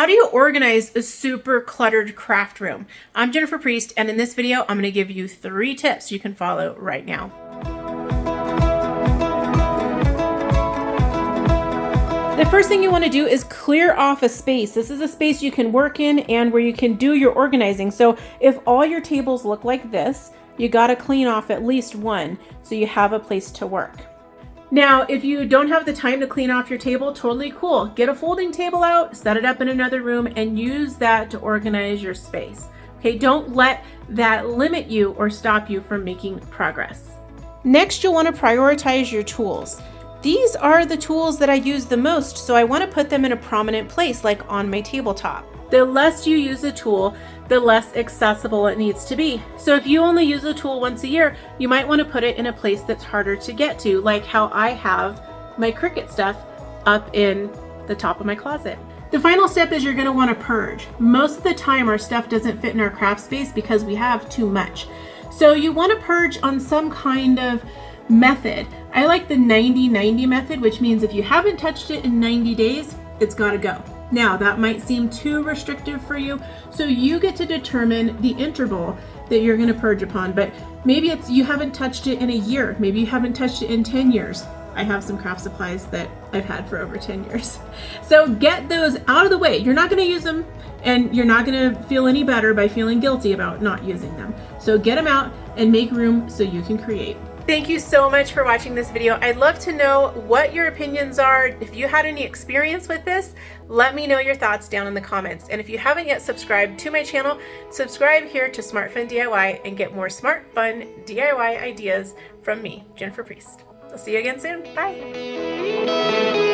How do you organize a super cluttered craft room? I'm Jennifer Priest, and in this video, I'm going to give you 3 tips you can follow right now. The first thing you want to do is clear off a space. This is a space you can work in and where you can do your organizing. So if all your tables look like this, you got to clean off at least one so you have a place to work. Now, if you don't have the time to clean off your table, totally cool. Get a folding table out, set it up in another room, and use that to organize your space. Okay, don't let that limit you or stop you from making progress. Next, you'll want to prioritize your tools. These are the tools that I use the most, so I want to put them in a prominent place, like on my tabletop. The less you use a tool, the less accessible it needs to be. So if you only use a tool once a year, you might want to put it in a place that's harder to get to, like how I have my Cricut stuff up in the top of my closet. The final step is you're going to want to purge. Most of the time our stuff doesn't fit in our craft space because we have too much. So you want to purge on some kind of method. I like the 90-90 method, which means if you haven't touched it in 90 days, it's got to go. Now, that might seem too restrictive for you, so you get to determine the interval that you're going to purge upon, but maybe it's you haven't touched it in a year, maybe you haven't touched it in 10 years. I have some craft supplies that I've had for over 10 years. So get those out of the way. You're not going to use them, and you're not going to feel any better by feeling guilty about not using them. So get them out and make room so you can create. Thank you so much for watching this video. I'd love to know what your opinions are. If you had any experience with this, let me know your thoughts down in the comments. And if you haven't yet subscribed to my channel, subscribe here to SmartFunDIY and get more smart, fun DIY ideas from me, Jennifer Priest. I'll see you again soon. Bye.